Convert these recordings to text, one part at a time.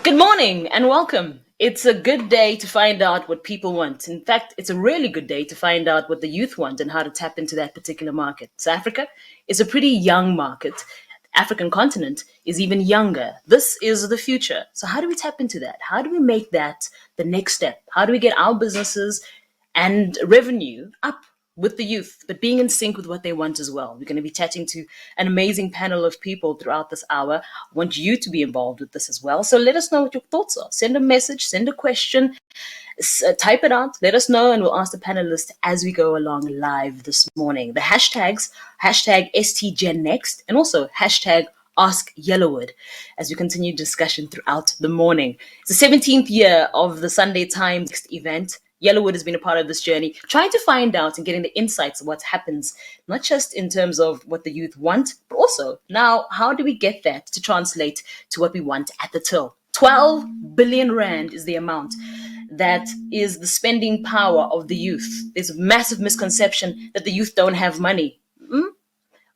Good morning and welcome. It's a good day to find out what people want. In fact, it's a really good day to find out what the youth want and how to tap into that particular market. So Africa is a pretty young market. The African continent is even younger. This is the future. So how do we tap into that? How do we make that the next step? How do we get our businesses and revenue up with the youth, but being in sync with what they want as well? We're going to be chatting to an amazing panel of people throughout this hour. I want you to be involved with this as well. So let us know what your thoughts are. Send a message, send a question, type it out, let us know, and we'll ask the panelists as we go along live this morning. The hashtags, hashtag STGenNext, and also hashtag Ask Yellowwood as we continue discussion throughout the morning. It's the 17th year of the Sunday Times event. Yellowwood has been a part of this journey, trying to find out and getting the insights of what happens, not just in terms of what the youth want, but also now, how do we get that to translate to what we want at the till? 12 billion rand is the amount that is the spending power of the youth. There's a massive misconception that the youth don't have money.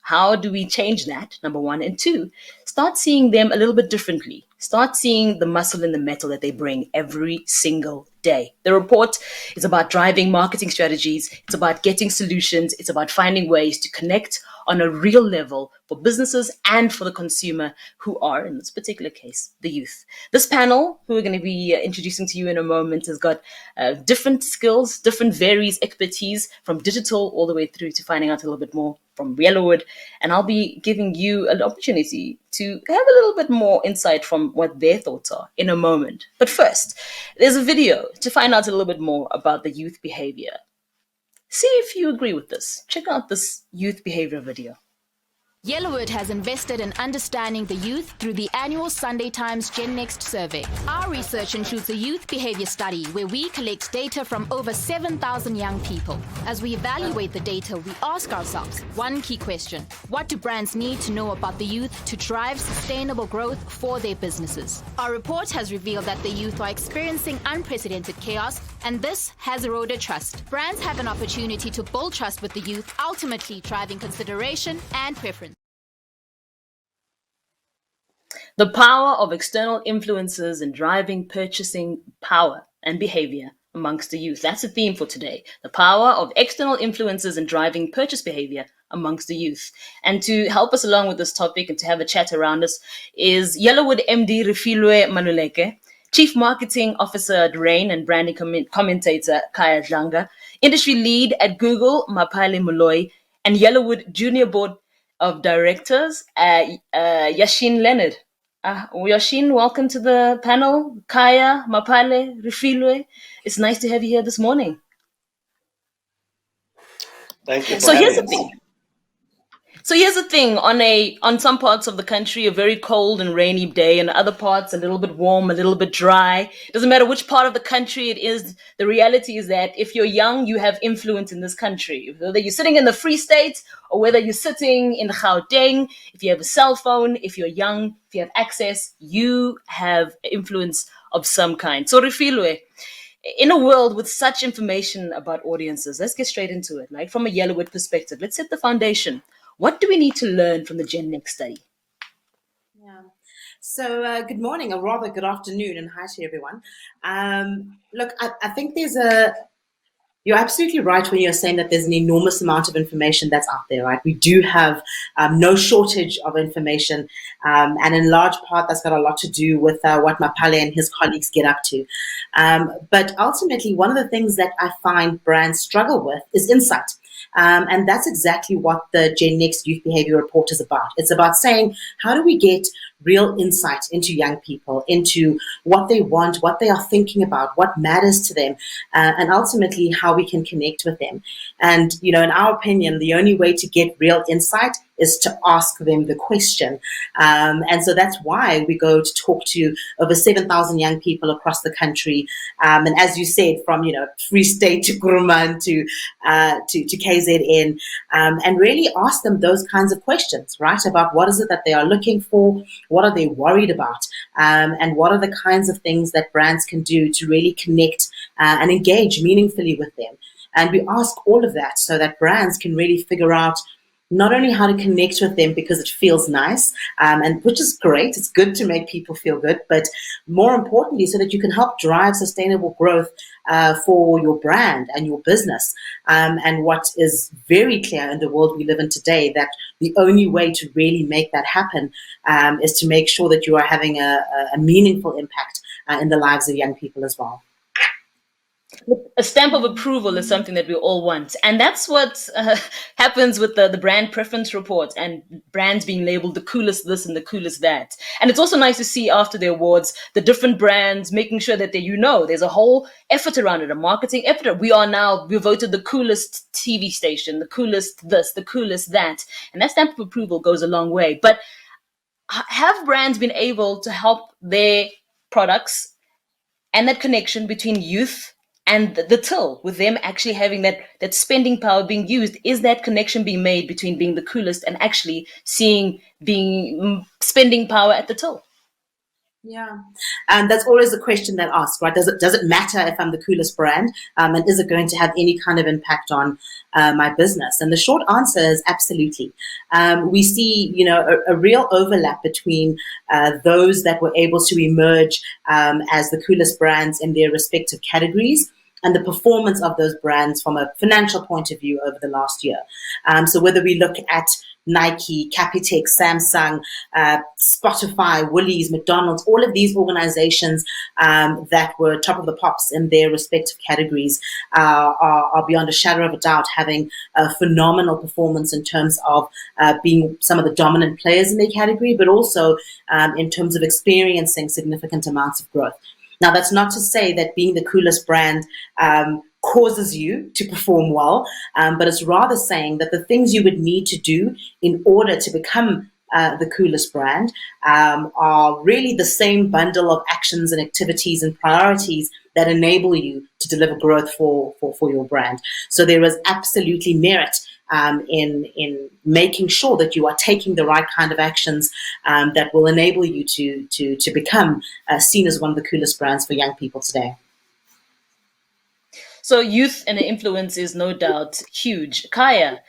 How do we change that? Number one. And two, start seeing them a little bit differently. Start seeing the muscle and the metal that they bring every single day. The report is about driving marketing strategies. It's about getting solutions. It's about finding ways to connect on a real level for businesses and for the consumer, who are, in this particular case, the youth. This panel, who we're going to be introducing to you in a moment, has got different skills, different varies expertise, from digital all the way through to finding out a little bit more from Yellowwood. And I'll be giving you an opportunity to have a little bit more insight from what their thoughts are in a moment. But first, there's a video to find out a little bit more about the youth behavior. See if you agree with this. Check out this youth behavior video. Yellowwood has invested in understanding the youth through the annual Sunday Times GenNext survey. Our research includes a youth behavior study where we collect data from over 7,000 young people. As we evaluate the data, we ask ourselves one key question: what do brands need to know about the youth to drive sustainable growth for their businesses? Our report has revealed that the youth are experiencing unprecedented chaos, and this has eroded trust. Brands have an opportunity to build trust with the youth, ultimately driving consideration and preference. The power of external influences in driving purchasing power and behavior amongst the youth. That's the theme for today. The power of external influences in driving purchase behavior amongst the youth. And to help us along with this topic and to have a chat around us is Yellowwood MD Refilwe Maluleke, Chief Marketing Officer at Rain and Branding Commentator Khaya Dlanga, Industry Lead at Google Maphale Moloi, and Yellowwood Junior Board of Directors Yoshin Leonard. Yoshin, welcome to the panel. Khaya, Maphale, Refilwe, it's nice to have you here this morning. Thank you. So here's the thing. On some parts of the country, a very cold and rainy day, and other parts a little bit warm, a little bit dry. Doesn't matter which part of the country it is. The reality is that if you're young, you have influence in this country. Whether you're sitting in the Free State or whether you're sitting in Gauteng, if you have a cell phone, if you're young, if you have access, you have influence of some kind. So Refilwe, in a world with such information about audiences, let's get straight into it. Like from a Yellowwood perspective, let's set the foundation. What do we need to learn from the GenNext study? Yeah. So good morning, or rather good afternoon, and hi to everyone. Look, I think you're absolutely right when you're saying that there's an enormous amount of information that's out there, right? We do have no shortage of information, and in large part, that's got a lot to do with what Maphale and his colleagues get up to. But ultimately, one of the things that I find brands struggle with is insight. And that's exactly what the GenNext Youth Behaviour Report is about. It's about saying, how do we get real insight into young people, into what they want, what they are thinking about, what matters to them, and ultimately how we can connect with them. And, in our opinion, the only way to get real insight is to ask them the question. And so that's why we go to talk to over 7,000 young people across the country. And as you said, from, Free State to Kuruman to KZN, and really ask them those kinds of questions, right? About what is it that they are looking for? What are they worried about? And what are the kinds of things that brands can do to really connect and engage meaningfully with them? And we ask all of that so that brands can really figure out not only how to connect with them because it feels nice, and which is great. It's good to make people feel good, but more importantly, so that you can help drive sustainable growth for your brand and your business. And what is very clear in the world we live in today, that the only way to really make that happen is to make sure that you are having a meaningful impact in the lives of young people as well. A stamp of approval is something that we all want. And that's what happens with the brand preference report and brands being labeled the coolest this and the coolest that. And it's also nice to see after the awards, the different brands making sure that there's a whole effort around it, a marketing effort. We voted the coolest TV station, the coolest this, the coolest that. And that stamp of approval goes a long way. But have brands been able to help their products and that connection between youth and the till, with them actually having that spending power being used? Is that connection being made between being the coolest and actually being spending power at the till? Yeah, and that's always the question that asks, right? Does it matter if I'm the coolest brand, and is it going to have any kind of impact on my business? And the short answer is absolutely. We see, a real overlap between those that were able to emerge as the coolest brands in their respective categories, and the performance of those brands from a financial point of view over the last year. So whether we look at Nike, Capitec, Samsung, Spotify, Woolies, McDonald's, all of these organizations that were top of the pops in their respective categories are beyond a shadow of a doubt having a phenomenal performance in terms of being some of the dominant players in their category, but also in terms of experiencing significant amounts of growth. Now, that's not to say that being the coolest brand causes you to perform well, but it's rather saying that the things you would need to do in order to become the coolest brand are really the same bundle of actions and activities and priorities that enable you to deliver growth for your brand. So there is absolutely merit in making sure that you are taking the right kind of actions that will enable you to become seen as one of the coolest brands for young people today. So youth and influence is no doubt huge. Khaya,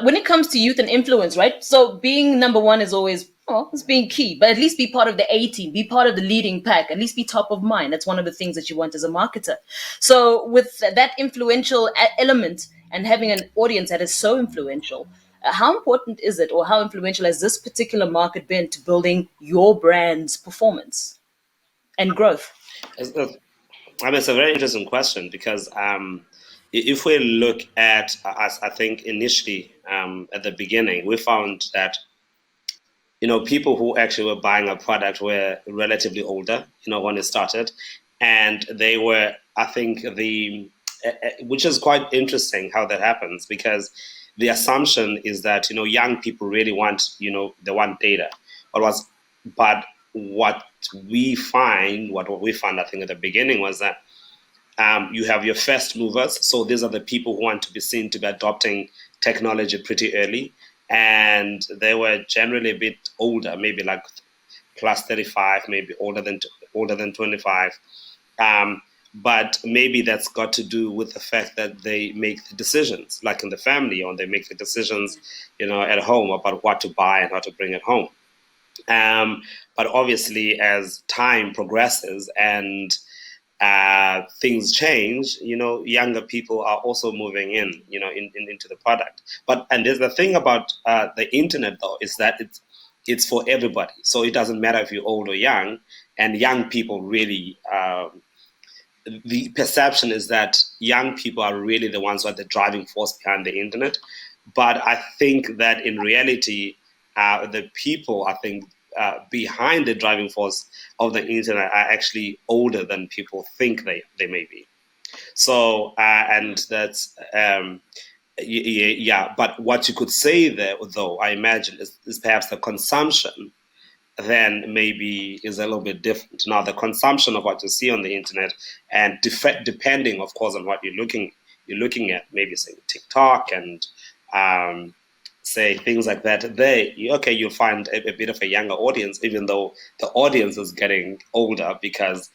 when it comes to youth and influence, right? So being number one is always, it's being key, but at least be part of the A team, be part of the leading pack, at least be top of mind. That's one of the things that you want as a marketer. So with that influential element and having an audience that is so influential, how important is it, or how influential has this particular market been to building your brand's performance and growth? It's a very interesting question because if we look at, as I think initially at the beginning, we found that people who actually were buying a product were relatively older, when it started, and they were, I think, which is quite interesting how that happens, because the assumption is that young people really want they want data, but what we find I think at the beginning was that you have your first movers. So these are the people who want to be seen to be adopting technology pretty early. And they were generally a bit older, maybe like plus 35, maybe older than 25. But maybe that's got to do with the fact that they make the decisions, like in the family, or they make the decisions, at home about what to buy and how to bring it home. But obviously, as time progresses and things change, younger people are also moving into the product. And there's the thing about the internet, though, is that it's for everybody. So it doesn't matter if you're old or young, and young people really, the perception is that young people are really the ones who are the driving force behind the internet. But I think that in reality, the people, I think, behind the driving force of the internet are actually older than people think they may be. So, and that's, but what you could say there, though, I imagine, is perhaps the consumption then maybe is a little bit different. Now, the consumption of what you see on the internet, and depending, of course, on what you're looking at, maybe say TikTok and say things like that, you'll find a bit of a younger audience, even though the audience is getting older, because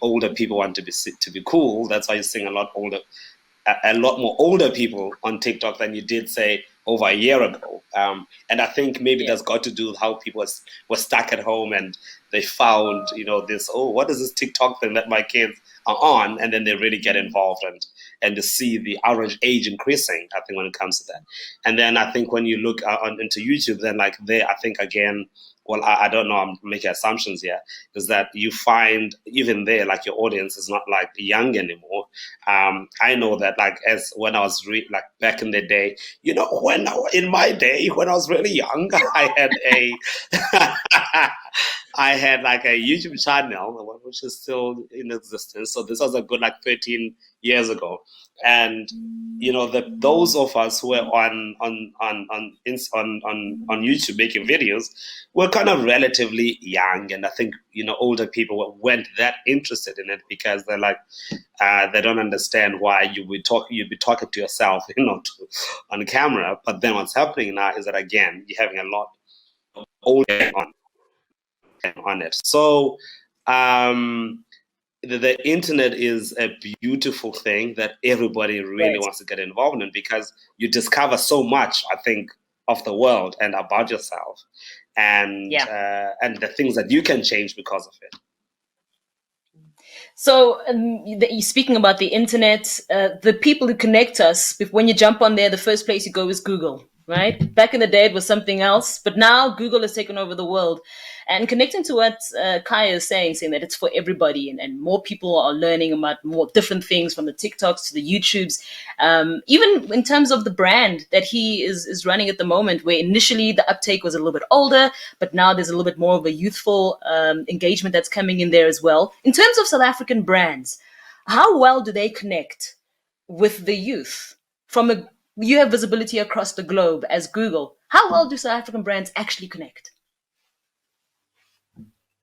older people want to be cool. That's why you're seeing a lot more older people on TikTok than you did, say, over a year ago. And I think maybe Yeah. that's got to do with how people were stuck at home and they found, this, what is this TikTok thing that my kids are on? And then they really get involved and to see the average age increasing, I think, when it comes to that. And then I think when you look into YouTube, then like there, I think again, well, I don't know, I'm making assumptions here, is that you find even there, like your audience is not like young anymore. I know that like as when I was like back in the day, in my day, when I was really young, I had I had like a YouTube channel, which is still in existence. So this was a good like 13 years ago. And those of us who were on YouTube making videos were kind of relatively young, and I think older people weren't that interested in it because they're like they don't understand why you'd be talking to yourself, on camera. But then what's happening now is that again you're having a lot of older on it. So the internet is a beautiful thing that everybody really wants to get involved in because you discover so much, I think, of the world and about yourself, and the things that you can change because of it. So, speaking about the internet, the people who connect us, when you jump on there, the first place you go is Google, right? Back in the day, it was something else, but now Google has taken over the world. And connecting to what Khaya is saying that it's for everybody, and more people are learning about more different things, from the TikToks to the YouTubes, even in terms of the brand that he is running at the moment, where initially the uptake was a little bit older, but now there's a little bit more of a youthful engagement that's coming in there as well. In terms of South African brands, how well do they connect with the youth? You have visibility across the globe as Google. How well do South African brands actually connect?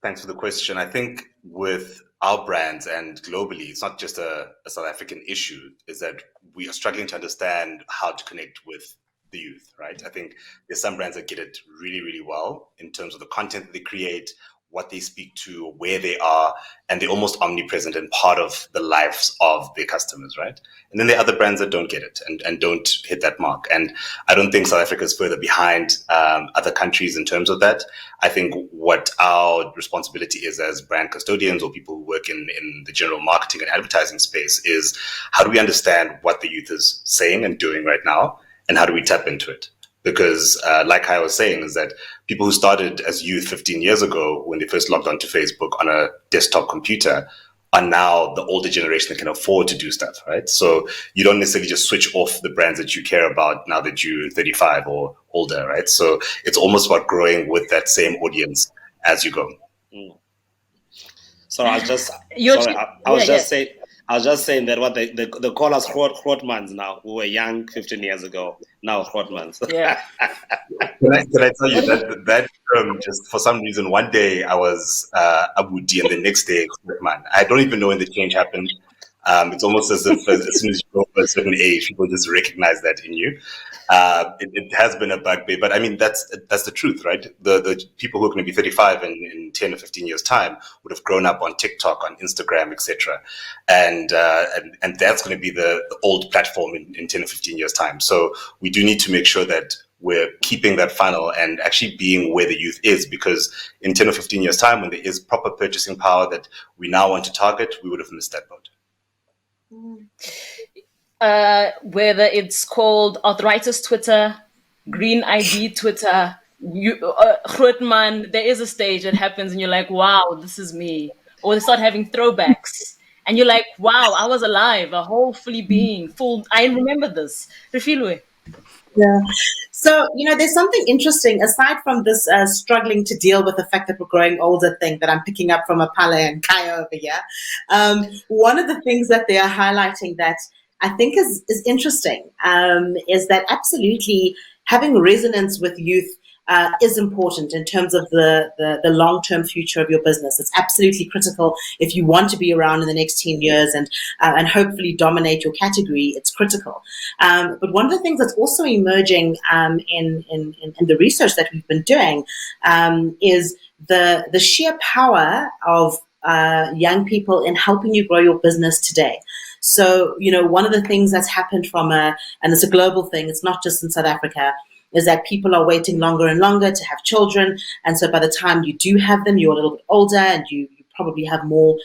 Thanks for the question. I think with our brands and globally, it's not just a South African issue, is that we are struggling to understand how to connect with the youth, right? I think there's some brands that get it really, really well in terms of the content that they create, what they speak to, where they are, and they're almost omnipresent and part of the lives of their customers, right? And then there are other brands that don't get it and don't hit that mark. And I don't think South Africa is further behind other countries in terms of that. I think what our responsibility is as brand custodians or people who work in the general marketing and advertising space is how do we understand what the youth is saying and doing right now, and how do we tap into it? Because like I was saying, is that people who started as youth 15 years ago when they first logged onto Facebook on a desktop computer are now the older generation that can afford to do stuff, right? So you don't necessarily just switch off the brands that you care about now that you're 35 or older, right? So it's almost about growing with that same audience as you go. So I was just I was just saying that what they call us Grootmans now. We were young 15 years ago. Now Grootmans. Yeah. Can I tell you that term, just for some reason, one day I was Abudi and the next day Grootman. I don't even know when the change happened. It's almost as if as soon as you go a certain age, people just recognize that in you. It has been a bugbear, but I mean that's the truth, right? The people who are going to be 35 in 10 or 15 years' time would have grown up on TikTok, on Instagram, etc., and that's going to be the old platform in 10 or 15 years' time. So we do need to make sure that we're keeping that funnel and actually being where the youth is, because in 10 or 15 years' time, when there is proper purchasing power that we now want to target, we would have missed that boat. Whether it's called arthritis Twitter, green ID Twitter, Grootman, there is a stage that happens and you're like, wow, this is me. Or they start having throwbacks and you're like, wow, I was alive, a whole fully being, full. I remember this. Refilwe. Yeah. So, there's something interesting aside from this struggling to deal with the fact that we're growing older thing that I'm picking up from Maphale and Khaya over here. One of the things that they are highlighting that I think is interesting is that absolutely having resonance with youth is important in terms of the long-term future of your business. It's absolutely critical if you want to be around in the next 10 years and hopefully dominate your category. It's critical. But one of the things that's also emerging in the research that we've been doing is the sheer power of young people in helping you grow your business today. So, one of the things that's happened and it's a global thing, it's not just in South Africa, is that people are waiting longer and longer to have children. And so by the time you do have them, you're a little bit older and you probably have more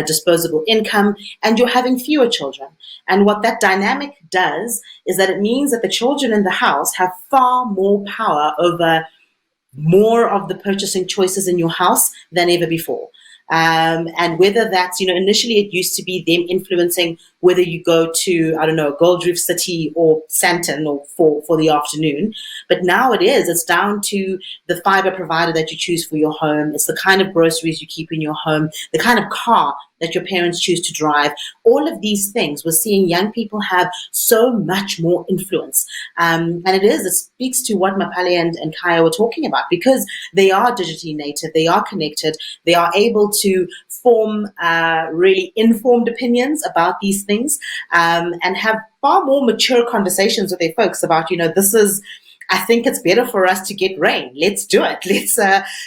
disposable income and you're having fewer children. And what that dynamic does is that it means that the children in the house have far more power over more of the purchasing choices in your house than ever before. And whether that's, initially it used to be them influencing whether you go to, I don't know, Gold Reef City or Sandton or for the afternoon. But now it's down to the fiber provider that you choose for your home. It's the kind of groceries you keep in your home, the kind of car that your parents choose to drive. All of these things, we're seeing young people have so much more influence. And it speaks to what Maphale and Khaya were talking about, because they are digitally native, they are connected, they are able to form really informed opinions about these things, and have far more mature conversations with their folks about, I think it's better for us to get rain. Let's do it.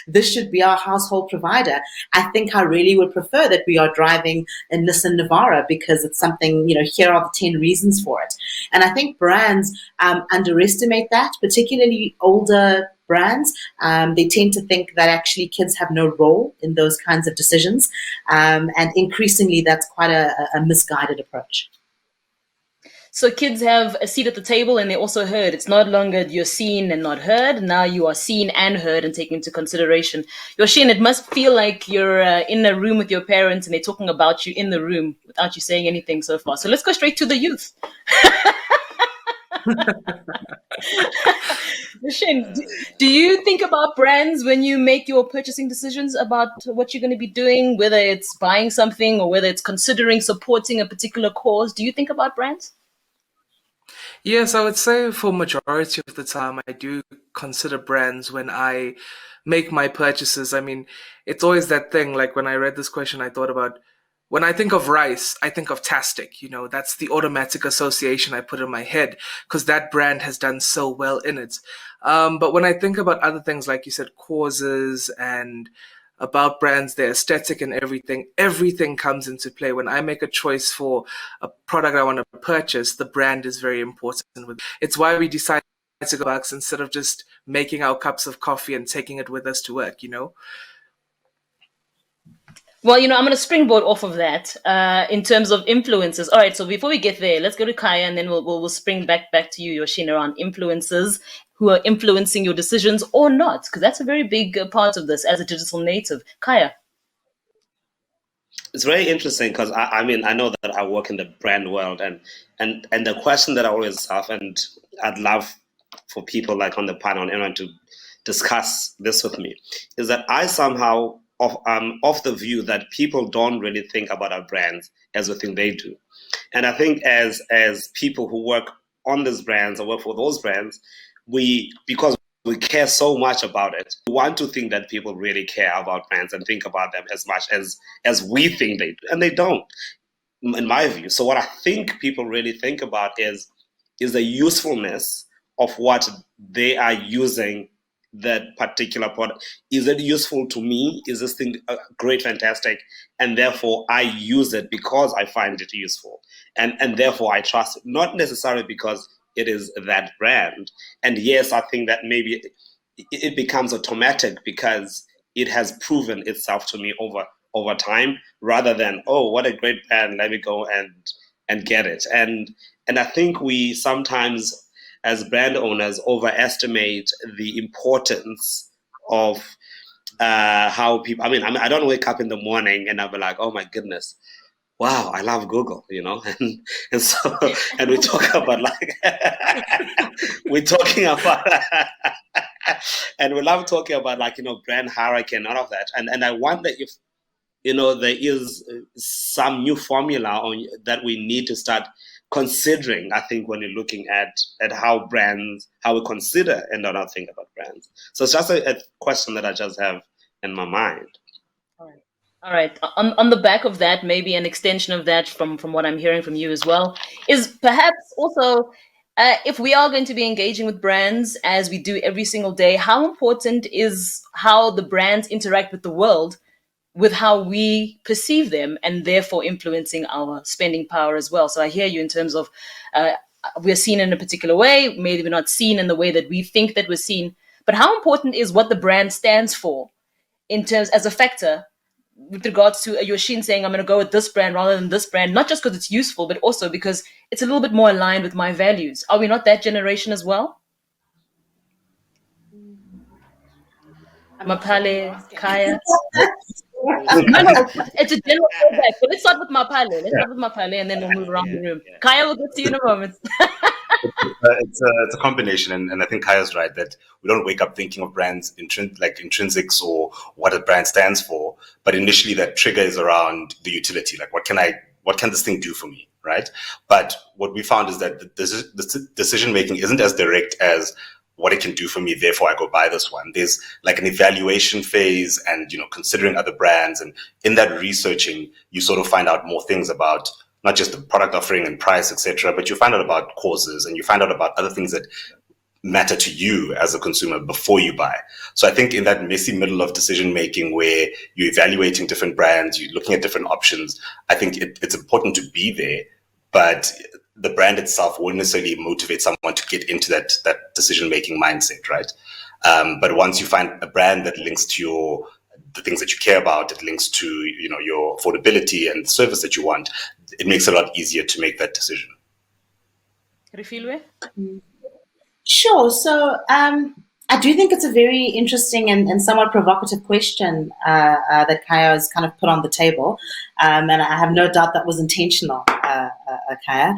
This should be our household provider. I think I really would prefer that we are driving a Nissan Navara because it's something, here are the 10 reasons for it. And I think brands underestimate that, particularly older brands. They tend to think that actually kids have no role in those kinds of decisions. And increasingly, that's quite a misguided approach. So kids have a seat at the table and they're also heard. It's no longer you're seen and not heard. Now you are seen and heard and taken into consideration. Yoshin, it must feel like you're in a room with your parents and they're talking about you in the room without you saying anything so far. So let's go straight to the youth. Yoshin, do you think about brands when you make your purchasing decisions about what you're going to be doing, whether it's buying something or whether it's considering supporting a particular cause? Do you think about brands? Yes, I would say for majority of the time, I do consider brands when I make my purchases. I mean, it's always that thing. Like when I read this question, I thought about when I think of rice, I think of Tastic. That's the automatic association I put in my head because that brand has done so well in it. But when I think about other things, like you said, causes and about brands, their aesthetic and everything comes into play. When I make a choice for a product I want to purchase, the brand is very important. It's why we decide to go back instead of just making our cups of coffee and taking it with us to work. Well, I'm going to springboard off of that in terms of influences. All right, so before we get there, let's go to Khaya, and then we'll spring back to you, Yoshin, around influencers who are influencing your decisions or not, because that's a very big part of this as a digital native. Khaya. It's very interesting because I mean I know that I work in the brand world, and the question that I always have, and I'd love for people like on the panel and everyone to discuss this with me, is that I somehow of the view that people don't really think about our brands as we think they do. And I think as people who work on these brands or work for those brands, because we care so much about it, we want to think that people really care about brands and think about them as much as we think they do. And they don't, in my view. So what I think people really think about is the usefulness of what they are using that particular product. Is it useful to me? Is this thing great, fantastic? And therefore I use it because I find it useful. And therefore I trust it, not necessarily because it is that brand. And yes, I think that maybe it becomes automatic because it has proven itself to me over time, rather than, oh, what a great brand, let me go and get it. And I think we sometimes as brand owners overestimate the importance of how people, I don't wake up in the morning and I'll be like, oh my goodness, wow, I love Google, and so, and we talk about we're talking about, and we love talking about brand hierarchy and all of that. And I wonder if, there is some new formula that we need to start considering, I think, when you're looking at how we consider and not think about brands. So it's just a question that I just have in my mind. All right. On the back of that, maybe an extension of that from what I'm hearing from you as well, is perhaps also if we are going to be engaging with brands as we do every single day, how important is how the brands interact with the world with how we perceive them and therefore influencing our spending power as well. So I hear you in terms of we're seen in a particular way, maybe we're not seen in the way that we think that we're seen. But how important is what the brand stands for in terms as a factor with regards to Yoshin saying, I'm going to go with this brand rather than this brand, not just because it's useful, but also because it's a little bit more aligned with my values. Are we not that generation as well? I'm not sure what you're Maphale, asking. Khaya? No, it's a general feedback. But let's start with Maphale. Let's Yeah, start with Maphale and then we'll move around Yeah, the room. yeah. Khaya, we'll get to you in a moment. it's a combination, and I think Kaya's right that we don't wake up thinking of brands like intrinsics or what a brand stands for, but initially that trigger is around the utility, like what can this thing do for me, right? But what we found is that the decision making isn't as direct as what it can do for me, therefore I go buy this one. There's like an evaluation phase and, considering other brands. And in that researching, you sort of find out more things about not just the product offering and price, etc., but you find out about causes and you find out about other things that matter to you as a consumer before you buy. So I think in that messy middle of decision making where you're evaluating different brands, you're looking at different options, I think it's important to be there, but the brand itself won't necessarily motivate someone to get into that decision making mindset, right? But once you find a brand that links to the things that you care about, it links to your affordability and the service that you want, it makes it a lot easier to make that decision. Refilwe? Sure. So I do think it's a very interesting and somewhat provocative question that Khaya has kind of put on the table. And I have no doubt that was intentional, Khaya.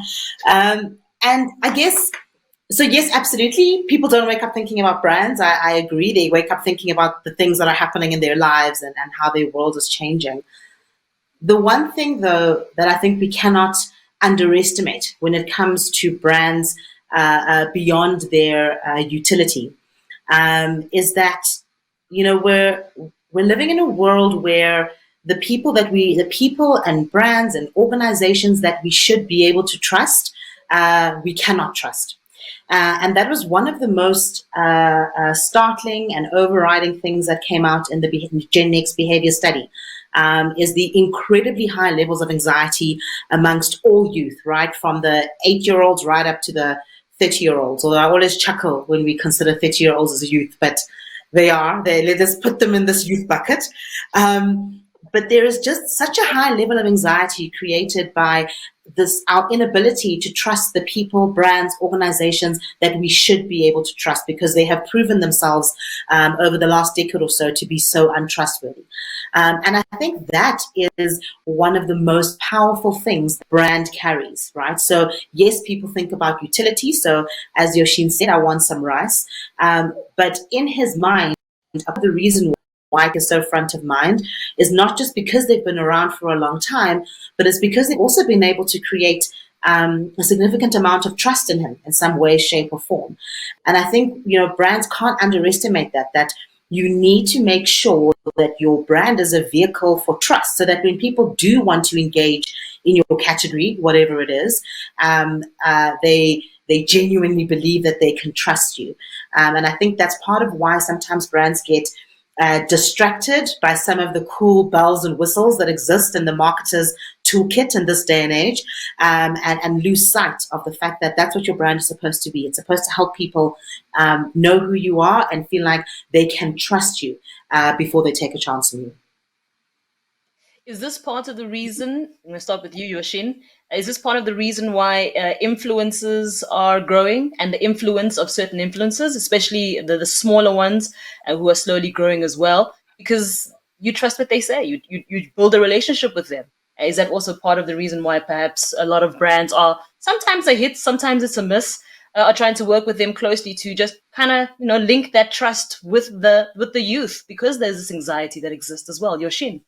And I guess, so yes, absolutely. People don't wake up thinking about brands. I agree. They wake up thinking about the things that are happening in their lives and how their world is changing. The one thing, though, that I think we cannot underestimate when it comes to brands beyond their utility is that we're living in a world where the people and brands and organizations that we should be able to trust, we cannot trust. And that was one of the most startling and overriding things that came out in the GenNext behavior study. Is the incredibly high levels of anxiety amongst all youth, right? From the 8-year-olds right up to the 30-year-olds. Although I always chuckle when we consider 30-year-olds as youth, but let us put them in this youth bucket. But there is just such a high level of anxiety created by our inability to trust the people, brands, organizations that we should be able to trust because they have proven themselves over the last decade or so to be so untrustworthy. And I think that is one of the most powerful things the brand carries, right? So yes, people think about utility. So as Yoshin said, I want some rice. But in his mind, the reason why it is so front of mind is not just because they've been around for a long time, but it's because they've also been able to create a significant amount of trust in him in some way, shape, or form. And I think, brands can't underestimate that you need to make sure that your brand is a vehicle for trust so that when people do want to engage in your category, whatever it is, they genuinely believe that they can trust you. And I think that's part of why sometimes brands get distracted by some of the cool bells and whistles that exist in the marketer's toolkit in this day and age, and lose sight of the fact that that's what your brand is supposed to be. It's supposed to help people know who you are and feel like they can trust you before they take a chance on you. Is this part of the reason, I'm going to start with you, Yoshin, is this part of the reason why influencers are growing and the influence of certain influencers, especially the smaller ones who are slowly growing as well? Because you trust what they say, you build a relationship with them. Is that also part of the reason why perhaps a lot of brands are sometimes a hit, sometimes it's a miss, are trying to work with them closely to just kind of link that trust with the youth, because there's this anxiety that exists as well. Yoshin.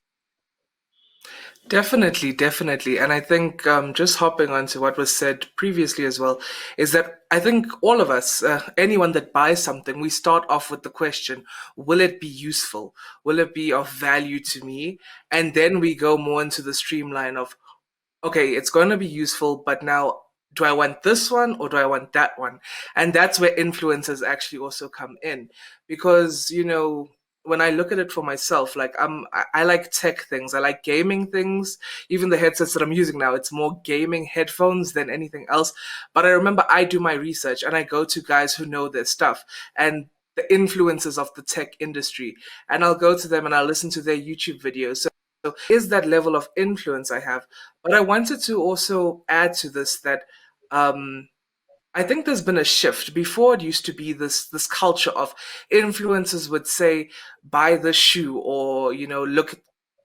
Definitely. And I think just hopping onto what was said previously as well, is that I think all of us, anyone that buys something, we start off with the question, will it be useful? Will it be of value to me? And then we go more into the streamline of, okay, it's going to be useful, but now do I want this one or do I want that one? And that's where influencers actually also come in because, when I look at it for myself, like I like tech things, I like gaming things. Even the headsets that I'm using now, it's more gaming headphones than anything else. But I remember I do my research and I go to guys who know their stuff and the influences of the tech industry, and I'll go to them and I'll listen to their YouTube videos. So is that level of influence I have. But I wanted to also add to this that I think there's been a shift. Before it used to be this culture of influencers would say, buy this shoe, or look at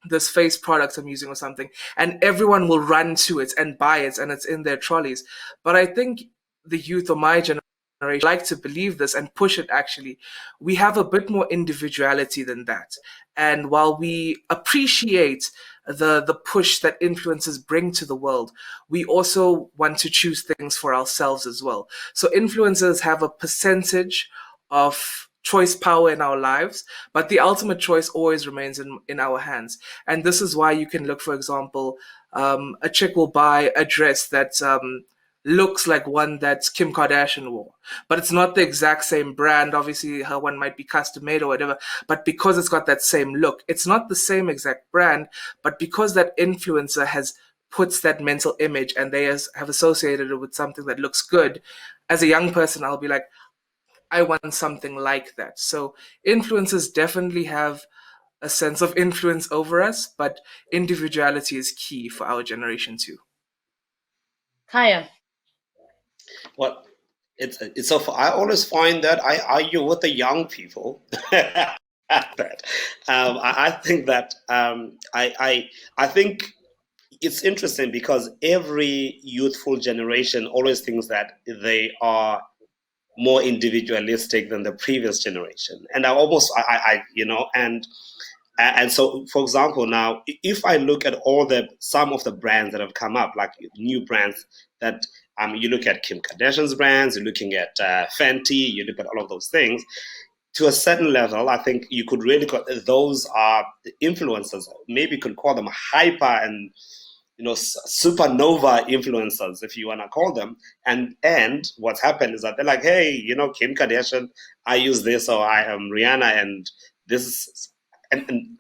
this face product I'm using or something, and everyone will run to it and buy it and it's in their trolleys. But I think the youth or my generation like to believe this and push it. Actually, we have a bit more individuality than that. And while we appreciate the push that influencers bring to the world, we also want to choose things for ourselves as well. So influencers have a percentage of choice power in our lives, but the ultimate choice always remains in our hands. And this is why you can look, for example, a chick will buy a dress that looks like one that Kim Kardashian wore, but it's not the exact same brand. Obviously, her one might be custom made or whatever, but because it's got that same look, it's not the same exact brand, but because that influencer has puts that mental image and they have associated it with something that looks good, as a young person, I'll be like, I want something like that. So influencers definitely have a sense of influence over us, but individuality is key for our generation too. Khaya. Well, it's so I always find that I argue with the young people. That I think that I think it's interesting because every youthful generation always thinks that they are more individualistic than the previous generation, and and so, for example, now if I look at some of the brands that have come up, like new brands that you look at Kim Kardashian's brands, you're looking at Fenty, you look at all of those things. To a certain level, I think you could really call those are influencers. Maybe you could call them hyper and supernova influencers, if you want to call them. And what's happened is that they're like, hey, Kim Kardashian, I use this, or I am Rihanna, and this is, and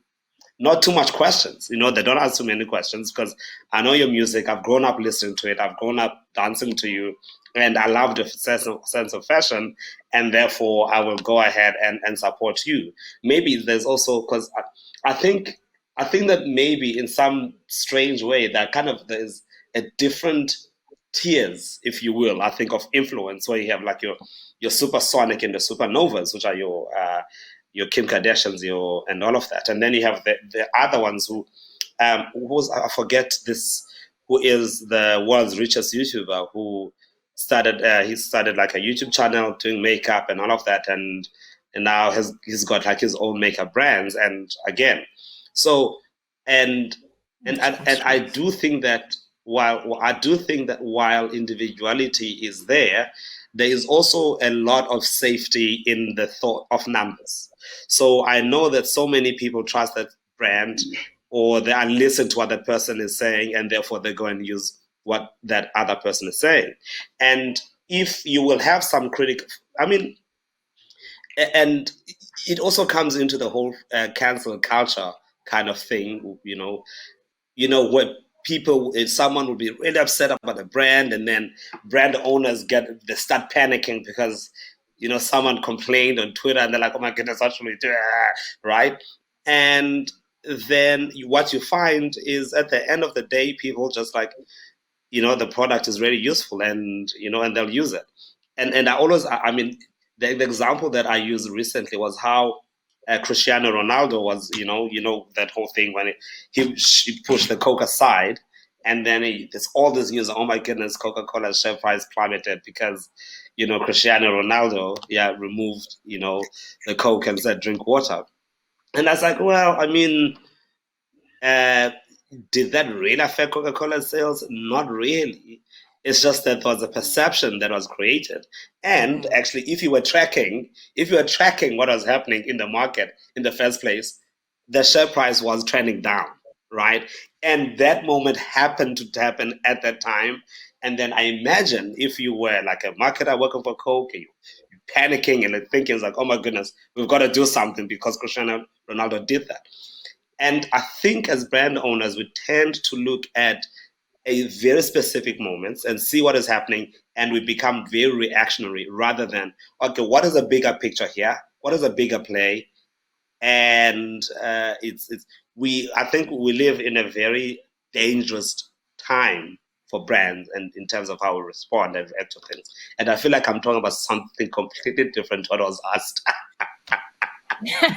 not too much questions. They don't ask too many questions because I know your music. I've grown up listening to it. I've grown up dancing to you, and I love the sense of fashion, and therefore I will go ahead and support you. Maybe there's also because I think that maybe in some strange way that kind of there's a different tiers, if you will, I think, of influence, where you have like your supersonic and the supernovas, which are your Kim Kardashians, and all of that, and then you have the other ones who's I forget this, who is the world's richest YouTuber, who he started like a YouTube channel doing makeup and all of that, and now he's got like his own makeup brands, and again, so and I do think that while individuality is there is also a lot of safety in the thought of numbers. So I know that so many people trust that brand, or they listen to what that person is saying, and therefore they go and use what that other person is saying. And if you will have some critic, and it also comes into the whole cancel culture kind of thing, where people, if someone would be really upset about a brand, and then brand owners they start panicking because someone complained on Twitter, and they're like, oh my goodness, what should we do, right? And then what you find is at the end of the day, people just like, the product is really useful, and and they'll use it. And the example that I used recently was how Cristiano Ronaldo was, that whole thing when he pushed the Coke aside, and then there's all this news. Oh my goodness, Coca-Cola's share price plummeted because, Cristiano Ronaldo, removed, the Coke and said drink water. And I was like, well, did that really affect Coca-Cola sales? Not really. It's just that there was a perception that was created. And actually, if you were tracking what was happening in the market in the first place, the share price was trending down, right? And that moment happened to happen at that time. And then I imagine if you were like a marketer working for Coke, you panicking and thinking like, oh my goodness, we've got to do something because Cristiano Ronaldo did that. And I think as brand owners, we tend to look at a very specific moments and see what is happening, and we become very reactionary rather than, okay, what is a bigger picture here? What is a bigger play? And I think we live in a very dangerous time for brands and in terms of how we respond and react to things. And I feel like I'm talking about something completely different to what I was asked. Here's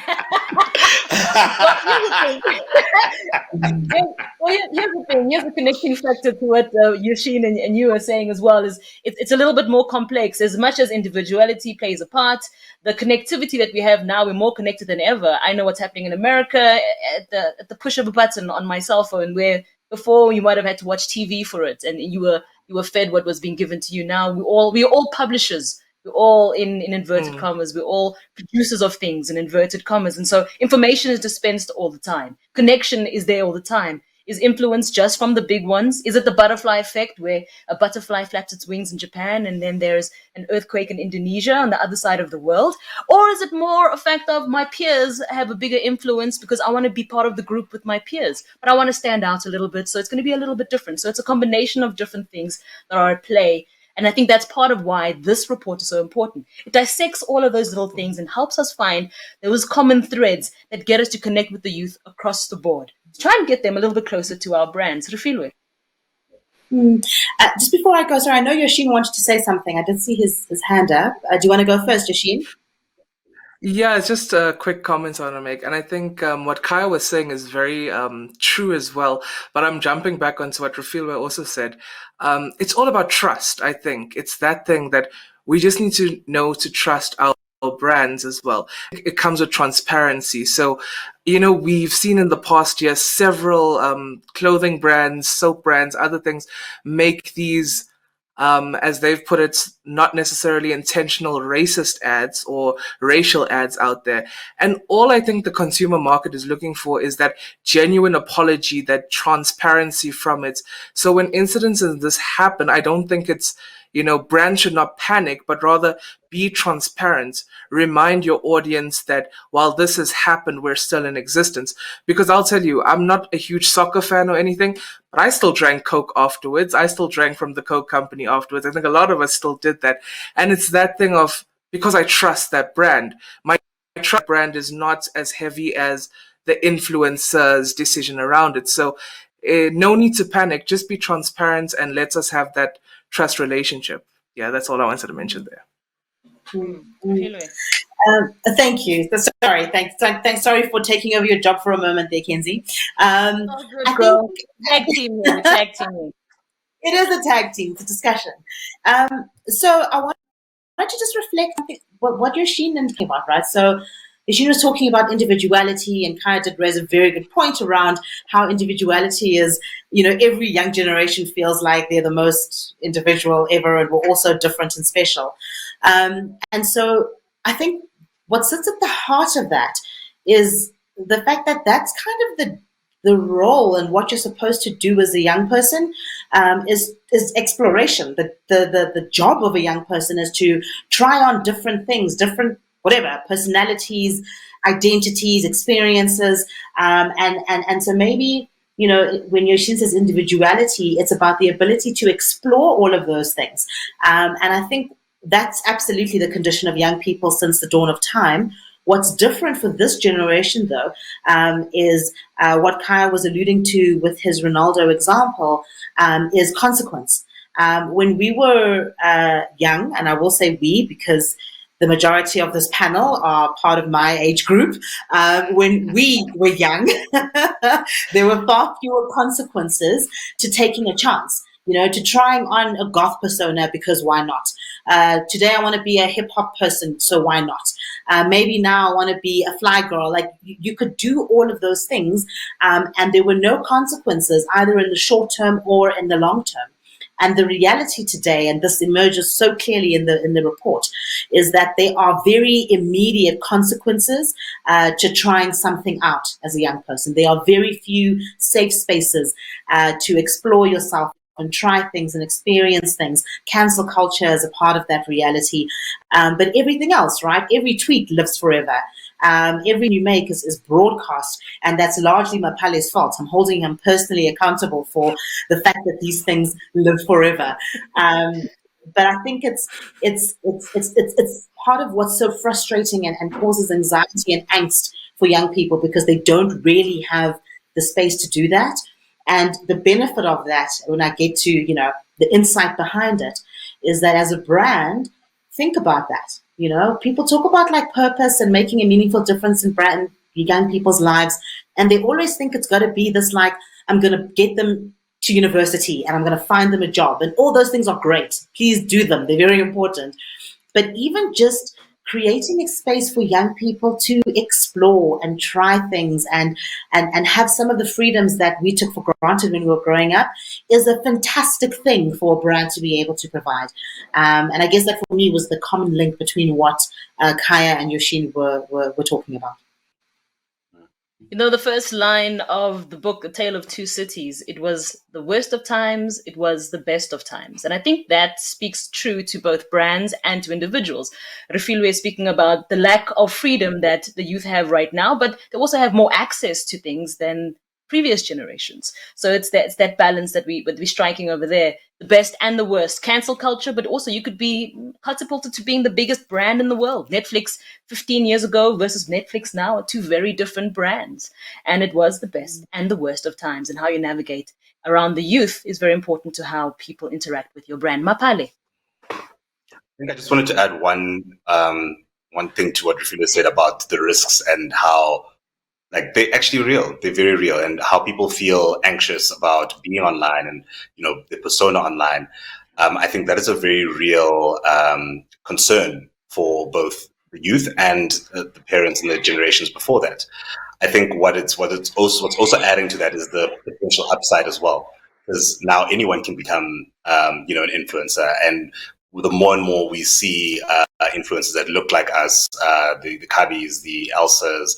the thing. Here's the connecting factor to what Yoshin and you are saying as well. Is it's a little bit more complex. As much as individuality plays a part, the connectivity that we have now, we're more connected than ever. I know what's happening in America at the push of a button on my cell phone, where before you might have had to watch TV for it, and you were fed what was being given to you. Now we're all publishers. We're all in inverted commas. We're all producers of things in inverted commas. And so information is dispensed all the time. Connection is there all the time. Is influence just from the big ones? Is it the butterfly effect where a butterfly flaps its wings in Japan and then there's an earthquake in Indonesia on the other side of the world? Or is it more a fact of my peers have a bigger influence because I want to be part of the group with my peers, but I want to stand out a little bit, so it's going to be a little bit different. So it's a combination of different things that are at play. And I think that's part of why this report is so important. It dissects all of those little things and helps us find those common threads that get us to connect with the youth across the board. To try and get them a little bit closer to our brands. Refilwe. Just before I go, sorry, I know Yoshin wanted to say something. I did see his hand up. Do you want to go first, Yoshin? Yeah, it's just a quick comment I want to make. And I think what Khaya was saying is very true as well. But I'm jumping back onto what Refilwe also said. It's all about trust, I think. It's that thing that we just need to know to trust our brands as well. It comes with transparency. So, we've seen in the past year several clothing brands, soap brands, other things make these as they've put it, not necessarily intentional racist ads or racial ads out there. And all I think the consumer market is looking for is that genuine apology, that transparency from it. So when incidents of this happen, I don't think it's, brands should not panic, but rather be transparent. Remind your audience that while this has happened, we're still in existence. Because I'll tell you, I'm not a huge soccer fan or anything, but I still drank Coke afterwards. I still drank from the Coke company afterwards. I think a lot of us still did that. And it's that thing of, because I trust that brand, my trust brand is not as heavy as the influencer's decision around it. So no need to panic. Just be transparent and let us have that trust relationship. Yeah, that's all I wanted to mention there. Thank you. Sorry, thanks. Sorry for taking over your job for a moment there, Kenzy. Good girl. Tag team. It is a tag team. It's a discussion. So I want to just reflect on what Yoshin and came about, right? So Yoshin was talking about individuality, and Khaya did raise a very good point around how individuality is, every young generation feels like they're the most individual ever, and we're also different and special. And so I think what sits at the heart of that is the fact that that's kind of the role and what you're supposed to do as a young person is exploration. The job of a young person is to try on different things, different personalities, identities, experiences, and so maybe when Yoshin says individuality, it's about the ability to explore all of those things, and I think that's absolutely the condition of young people since the dawn of time. What's different for this generation, though, is what Khaya was alluding to with his Ronaldo example, is consequence. When we were young, and I will say we because the majority of this panel are part of my age group. When we were young, there were far fewer consequences to taking a chance. To trying on a goth persona because why not? Today I want to be a hip hop person, so why not? Maybe now I want to be a fly girl. Like you could do all of those things, and there were no consequences either in the short term or in the long term. And the reality today, and this emerges so clearly in the report, is that there are very immediate consequences to trying something out as a young person. There are very few safe spaces to explore yourself and try things and experience things. Cancel culture is a part of that reality. But everything else, right? Every tweet lives forever. Every you make is broadcast, and that's largely Maphale's fault. I'm holding him personally accountable for the fact that these things live forever. But I think it's part of what's so frustrating and causes anxiety and angst for young people, because they don't really have the space to do that. And the benefit of that, when I get to, the insight behind it, is that as a brand, think about that. People talk about like purpose and making a meaningful difference in young people's lives. And they always think it's got to be this, like, I'm going to get them to university and I'm going to find them a job. And all those things are great. Please do them. They're very important. But even just creating a space for young people to explore and try things and have some of the freedoms that we took for granted when we were growing up is a fantastic thing for a brand to be able to provide. And I guess that for me was the common link between what Khaya and Yoshin were talking about. The first line of the book, A Tale of Two Cities, it was the worst of times, it was the best of times. And I think that speaks true to both brands and to individuals. Refilwe is speaking about the lack of freedom that the youth have right now, but they also have more access to things than previous generations. So it's that balance that we're striking over there, the best and the worst. Cancel culture, but also you could be catapulted to being the biggest brand in the world. Netflix 15 years ago versus Netflix now are two very different brands. And it was the best and the worst of times. And how you navigate around the youth is very important to how people interact with your brand. Maphale. I think I just wanted to add one thing to what Refilwe said about the risks and how, like, they're actually real. They're very real, and how people feel anxious about being online and, the persona online. I think that is a very real concern for both the youth and the parents and the generations before that. I think what's also adding to that is the potential upside as well, because now anyone can become an influencer, and the more and more we see influencers that look like us, the Kabis, the Elsas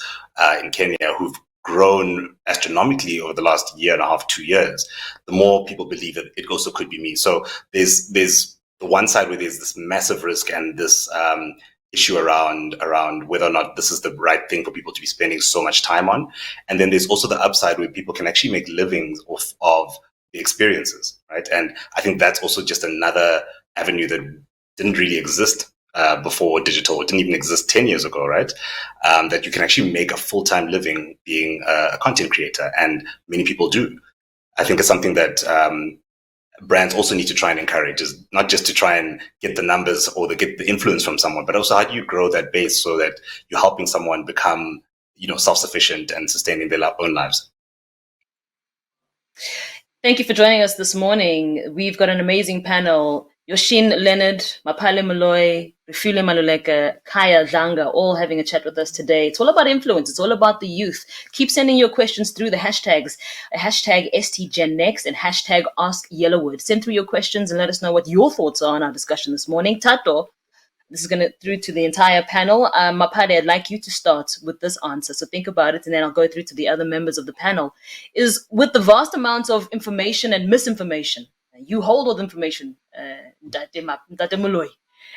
in Kenya, who've grown astronomically over the last year and a half, 2 years, the more people believe that it also could be me. So there's the one side where there's this massive risk and this issue around whether or not this is the right thing for people to be spending so much time on. And then there's also the upside where people can actually make livings of the experiences, right? And I think that's also just another avenue that didn't really exist before digital. It didn't even exist 10 years ago, right? That you can actually make a full-time living being a content creator, and many people do. I think it's something that brands also need to try and encourage, is not just to try and get the numbers or get the influence from someone, but also how do you grow that base so that you're helping someone become, self-sufficient and sustaining their own lives. Thank you for joining us this morning. We've got an amazing panel. Yoshin, Leonard, Maphale, Moloi, Refilwe, Maluleke, Khaya Dlanga, all having a chat with us today. It's all about influence. It's all about the youth. Keep sending your questions through the hashtags, hashtag STGenNext and hashtag AskYellowwood. Send through your questions and let us know what your thoughts are on our discussion this morning. Tato, this is going to through to the entire panel. Maphale, I'd like you to start with this answer. So think about it, and then I'll go through to the other members of the panel. Is with the vast amounts of information and misinformation, you hold all the information, Moloi.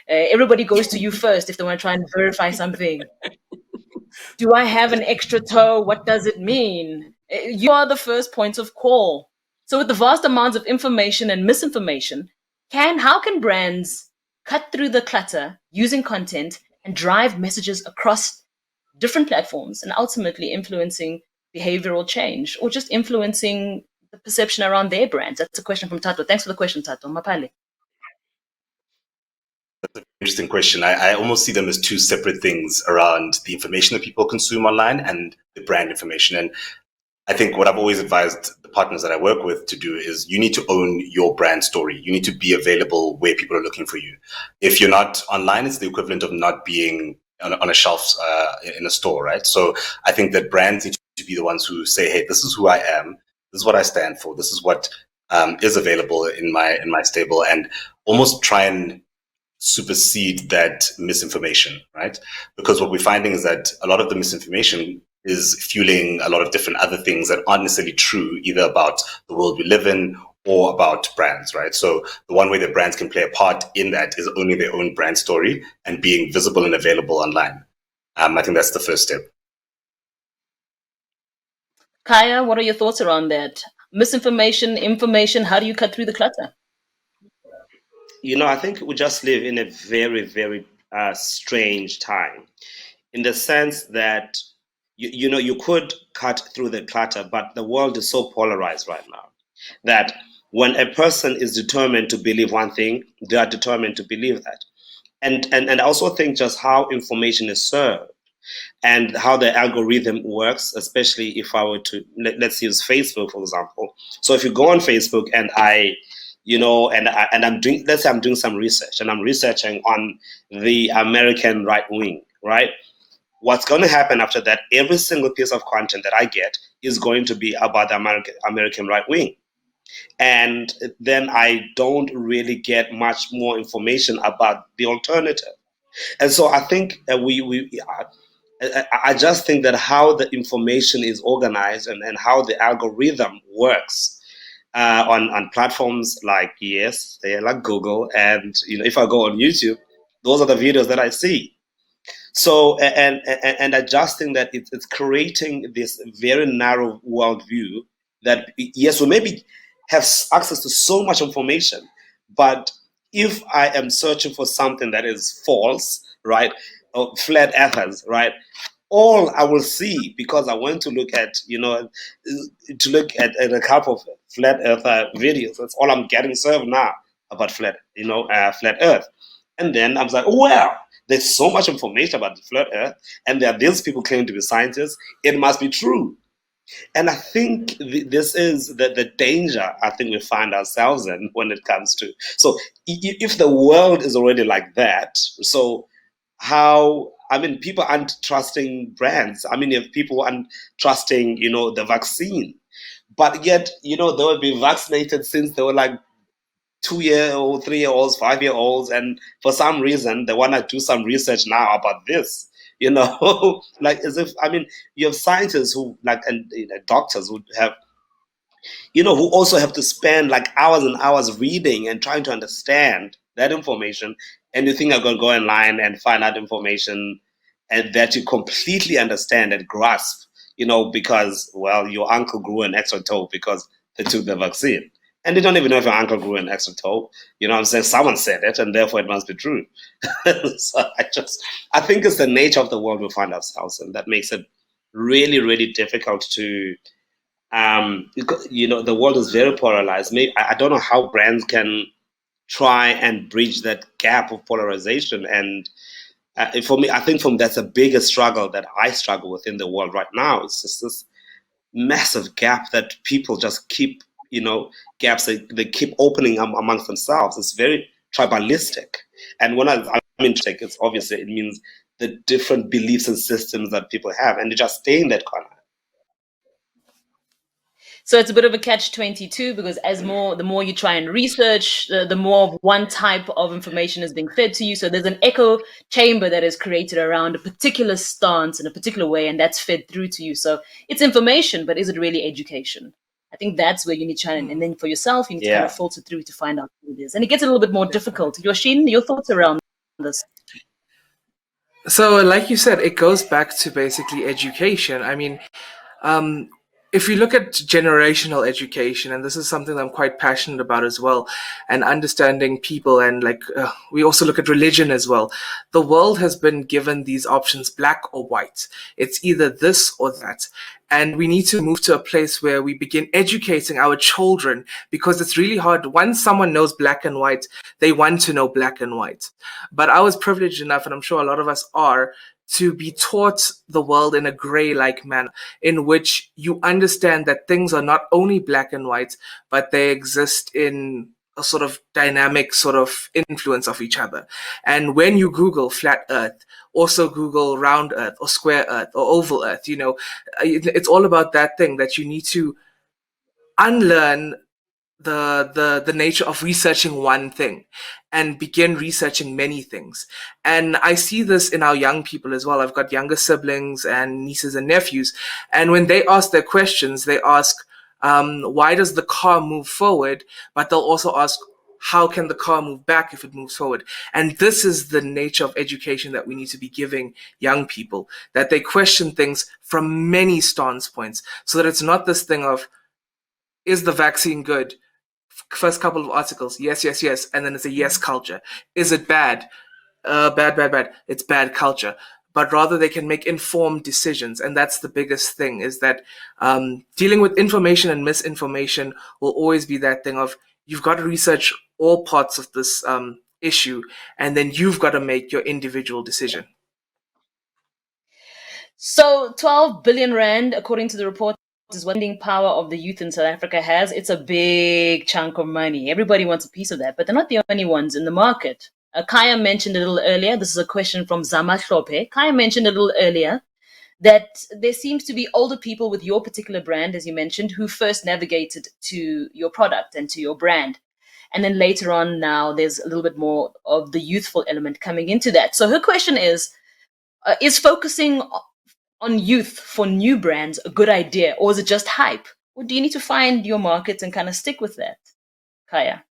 Everybody goes to you first if they want to try and verify something. Do I have an extra toe? What does it mean? You are the first point of call. So with the vast amounts of information and misinformation, how can brands cut through the clutter using content and drive messages across different platforms and ultimately influencing behavioral change or just influencing the perception around their brands? That's a question from Tato. Thanks for the question, Tato. Maphale. That's an interesting question. I almost see them as two separate things around the information that people consume online and the brand information. And I think what I've always advised the partners that I work with to do is you need to own your brand story. You need to be available where people are looking for you. If you're not online, it's the equivalent of not being on a shelf in a store, right? So I think that brands need to be the ones who say, hey, this is who I am. This is what I stand for. This is what is available in my stable, and almost try and supersede that misinformation, right? Because what we're finding is that a lot of the misinformation is fueling a lot of different other things that aren't necessarily true, either about the world we live in or about brands, right? So the one way that brands can play a part in that is owning their own brand story and being visible and available online. I think that's the first step. Khaya, what are your thoughts around that? Misinformation, information, how do you cut through the clutter? I think we just live in a very, very strange time, in the sense that you could cut through the clutter, but the world is so polarized right now that when a person is determined to believe one thing, they are determined to believe that. And I also think just how information is served and how the algorithm works, especially if I were to let's use Facebook for example. So if you go on Facebook and I'm doing, let's say I'm doing some research and I'm researching on the American right wing, right? What's going to happen after that? Every single piece of content that I get is going to be about the American right wing, and then I don't really get much more information about the alternative. And so I think I just think that how the information is organized and how the algorithm works on platforms like they like Google, and if I go on YouTube, those are the videos that I see. So and adjusting that, it's creating this very narrow worldview that yes, we maybe have access to so much information, but if I am searching for something that is false, right, or flat earthers, right, all I will see, because I went to look at a couple of flat earther videos. That's all I'm getting served now about flat Earth, and then I was like, oh, well, there's so much information about the flat Earth, and there are these people claiming to be scientists. It must be true. And I think this is the danger I think we find ourselves in when it comes to. So if the world is already like that, so how, I mean, people aren't trusting brands. I mean, if people aren't trusting, the vaccine, but yet, they will be vaccinated since they were like 2-year-old, 3-year-olds, 5-year-olds, and for some reason they want to do some research now about this. Like, as if, I mean, you have scientists who like, and doctors who have, who also have to spend like hours and hours reading and trying to understand that information. And you think I'm going to go online and find out information and that you completely understand and grasp, because, well, your uncle grew an extra toe because they took the vaccine. And they don't even know if your uncle grew an extra toe. You know what I'm saying? Someone said it, and therefore it must be true. So I think it's the nature of the world we find ourselves in that makes it really, really difficult to the world is very polarized. Maybe I don't know how brands can try and bridge that gap of polarization. And for me, I think that's the biggest struggle that I struggle with in the world right now. It's just this massive gap that people just keep, gaps they keep opening amongst themselves. It's very tribalistic. And when I mean tribalistic, it's obviously, it means the different beliefs and systems that people have, and they just stay in that corner. So it's a bit of a catch-22, because the more you try and research, the more of one type of information is being fed to you. So there's an echo chamber that is created around a particular stance in a particular way, and that's fed through to you. So it's information, but is it really education? I think that's where you need to try and then for yourself, you need to kind of filter through to find out what it is. And it gets a little bit more difficult. Yoshin, your thoughts around this? So, like you said, it goes back to basically education. I mean, if you look at generational education, and this is something that I'm quite passionate about as well, and understanding people, and we also look at religion as well. The world has been given these options, black or white. It's either this or that. And we need to move to a place where we begin educating our children, because it's really hard. Once someone knows black and white, they want to know black and white. But I was privileged enough, and I'm sure a lot of us are, to be taught the world in a gray-like manner, in which you understand that things are not only black and white, but they exist in a sort of dynamic sort of influence of each other. And when you Google flat earth, also Google round earth or square earth or oval earth, it's all about that thing that you need to unlearn the nature of researching one thing and begin researching many things. And I see this in our young people as well. I've got younger siblings and nieces and nephews. And when they ask their questions, they ask, why does the car move forward? But they'll also ask, how can the car move back if it moves forward? And this is the nature of education that we need to be giving young people, that they question things from many stance points, so that it's not this thing of, is the vaccine good? First couple of articles, yes, yes, yes, and then it's a yes culture. Is it bad? Bad. It's bad culture. But rather they can make informed decisions. And that's the biggest thing, is that dealing with information and misinformation will always be that thing of, you've got to research all parts of this issue, and then you've got to make your individual decision. So 12 billion rand, according to the report, is what lending power of the youth in South Africa has. It's a big chunk of money. Everybody wants a piece of that, but they're not the only ones in the market. Khaya mentioned a little earlier, this is a question from Zama Shlope. Khaya mentioned a little earlier that there seems to be older people with your particular brand, as you mentioned, who first navigated to your product and to your brand. And then later on now, there's a little bit more of the youthful element coming into that. So her question is focusing on youth for new brands a good idea, or is it just hype? Or do you need to find your market and kind of stick with that? Khaya?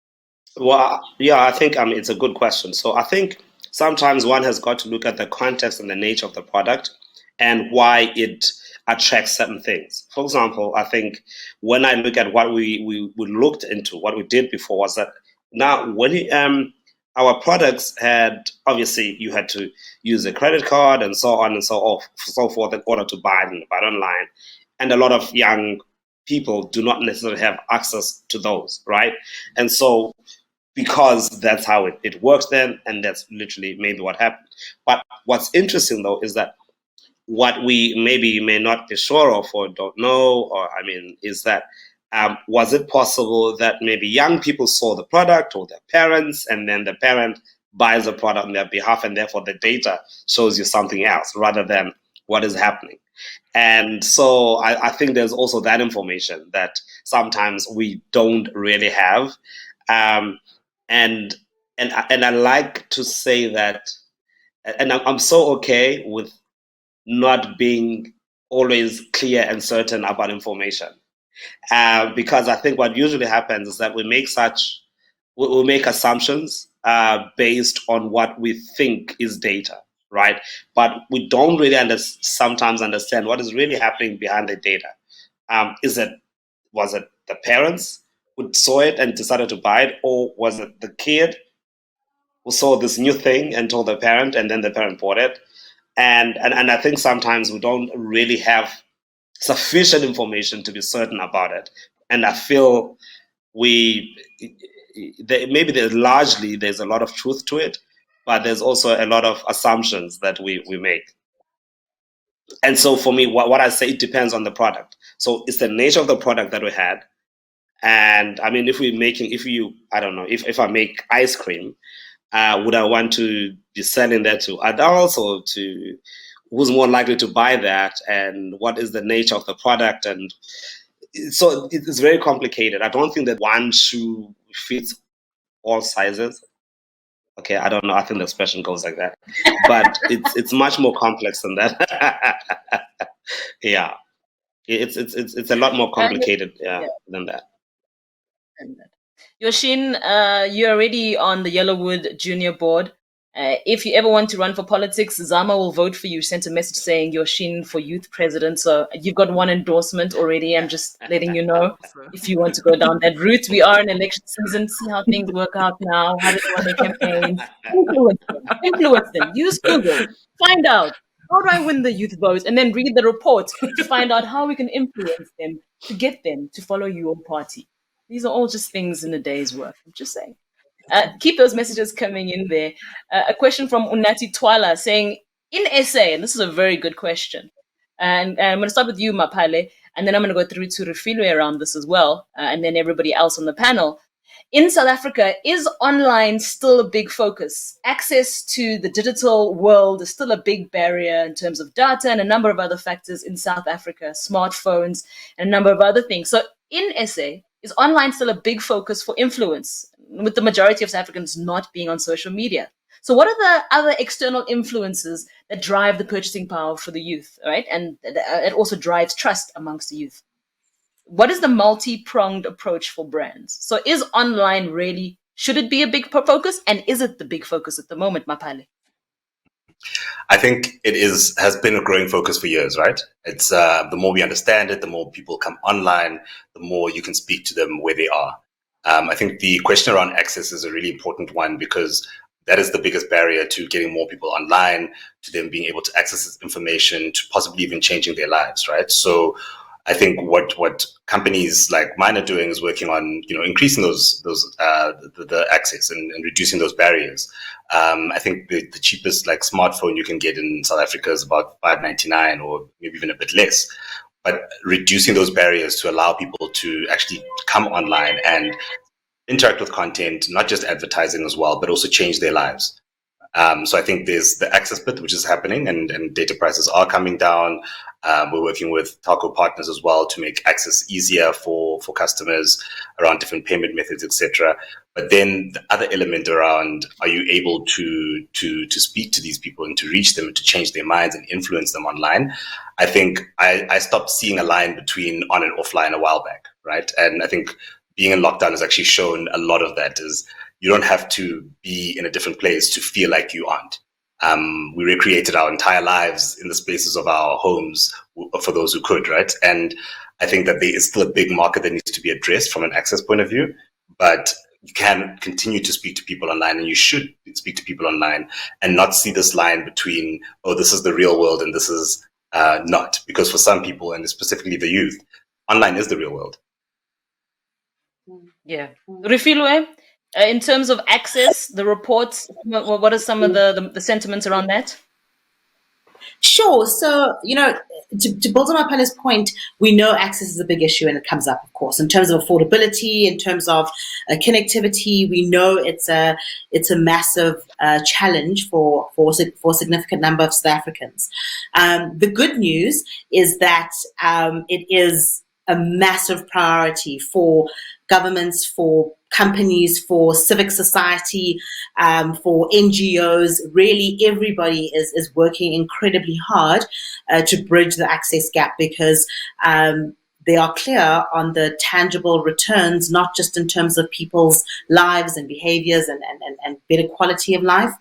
Well, yeah, I think it's a good question. So I think sometimes one has got to look at the context and the nature of the product and why it attracts certain things. For example, I think when I look at what we looked into, what we did before was that now when our products had, obviously you had to use a credit card and so on and so forth in order to buy it online. And a lot of young people do not necessarily have access to those, right? And so because that's how it works then, and that's literally maybe what happened. But what's interesting though is that what we maybe may not be sure of or don't know, is that was it possible that maybe young people saw the product or their parents, and then the parent buys the product on their behalf, and therefore the data shows you something else rather than what is happening. And so I think there's also that information that sometimes we don't really have. And I like to say that, and I'm so okay with not being always clear and certain about information, because I think what usually happens is that we make assumptions based on what we think is data, right? But we don't really sometimes understand what is really happening behind the data. Was it the parents who saw it and decided to buy it, or was it the kid who saw this new thing and told the parent, and then the parent bought it? And I think sometimes we don't really have sufficient information to be certain about it. And I feel maybe there's a lot of truth to it, but there's also a lot of assumptions that we make. And so for me, what I say, it depends on the product. So it's the nature of the product that we had. And I mean, if I make ice cream, would I want to be selling that to adults or to who's more likely to buy that, and what is the nature of the product? And so it's very complicated. I don't think that one shoe fits all sizes. Okay, I don't know. I think the expression goes like that, but it's much more complex than that. Yeah, it's a lot more complicated than that. Yoshin, you're already on the Yellowwood Junior Board. If you ever want to run for politics, Zama will vote for you. Sent a message saying Yoshin for youth president. So you've got one endorsement already. I'm just letting you know if you want to go down that route. We are in election season. See how things work out now. How do they run their campaigns? Influence them. Use Google. Find out, how do I win the youth vote? And then read the report to find out how we can influence them to get them to follow your party. These are all just things in a day's work. I'm just saying. Keep those messages coming in there. A question from Unati Twala saying, in SA, and this is a very good question, and I'm going to start with you, Maphale, and then I'm going to go through to Refilwe around this as well, and then everybody else on the panel. In South Africa, is online still a big focus? Access to the digital world is still a big barrier in terms of data and a number of other factors in South Africa, smartphones, and a number of other things. So in SA, is online still a big focus for influence, with the majority of South Africans not being on social media? So what are the other external influences that drive the purchasing power for the youth, right? And it also drives trust amongst the youth. what is the multi-pronged approach for brands? So is online really, should it be a big focus? And is it the big focus at the moment, Maphale? I think it has been a growing focus for years, right? It's the more we understand it, the more people come online, the more you can speak to them where they are. I think the question around access is a really important one, because that is the biggest barrier to getting more people online, to them being able to access this information, to possibly even changing their lives, right? So I think what companies like mine are doing is working on, increasing the access and reducing those barriers. I think the cheapest like smartphone you can get in South Africa is about $5.99 or maybe even a bit less. But reducing those barriers to allow people to actually come online and interact with content, not just advertising as well, but also change their lives. So I think there's the access bit, which is happening, and data prices are coming down. We're working with telco partners as well to make access easier for customers around different payment methods, etc. But then the other element around, are you able to speak to these people and to reach them and to change their minds and influence them online? I think I stopped seeing a line between on and offline a while back, right? And I think being in lockdown has actually shown a lot of that. Is you don't have to be in a different place to feel like you aren't. We recreated our entire lives in the spaces of our homes for those who could, right? And I think that there is still a big market that needs to be addressed from an access point of view, but you can continue to speak to people online, and you should speak to people online and not see this line between, oh, this is the real world and this is not. Because for some people, and specifically the youth, online is the real world. Yeah. Refilwe, in terms of access, the reports, what are some of the sentiments around that? Sure. So, to build on my panelist's point, we know access is a big issue, and it comes up, of course, in terms of affordability, in terms of connectivity. We know it's a massive challenge for a significant number of South Africans. The good news is that it is a massive priority for governments, for companies, for civic society, for NGOs. Really, everybody is working incredibly hard to bridge the access gap, because they are clear on the tangible returns, not just in terms of people's lives and behaviors and better quality of life,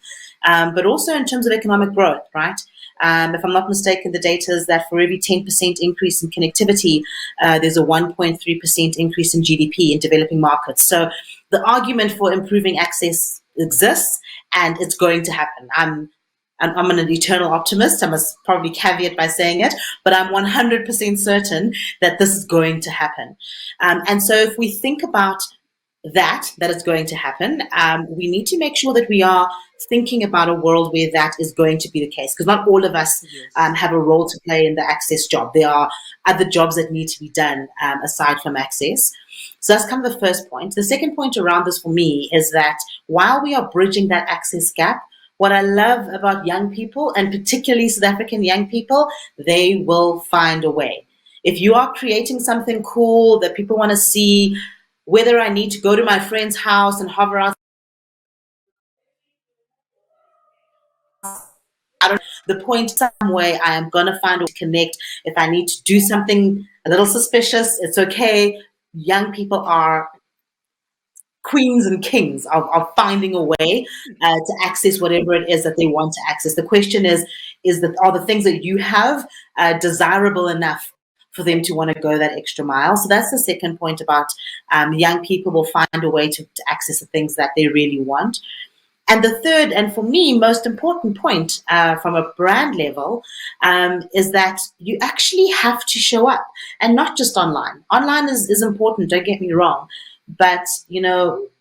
but also in terms of economic growth, right? If I'm not mistaken, the data is that for every 10% increase in connectivity, there's a 1.3% increase in GDP in developing markets. So the argument for improving access exists, and it's going to happen. I'm an eternal optimist. I must probably caveat by saying it, but I'm 100% certain that this is going to happen. And so if we think about that is going to happen, we need to make sure that we are thinking about a world where that is going to be the case, because not all of us have a role to play in the access job. There are other jobs that need to be done aside from access. So that's kind of the first point. The second point around this for me is that while we are bridging that access gap, what I love about young people, and particularly South African young people, they will find a way. If you are creating something cool that people want to see, whether I need to go to my friend's house and hover out, the point some way, I am going to find a way to connect. If I need to do something a little suspicious, it's okay. Young people are queens and kings of finding a way to access whatever it is that they want to access. The question is that are the things that you have desirable enough for them to want to go that extra mile? So that's the second point about young people will find a way to access the things that they really want. And the third, and for me, most important point from a brand level is that you actually have to show up, and not just online. Online is important, don't get me wrong. But,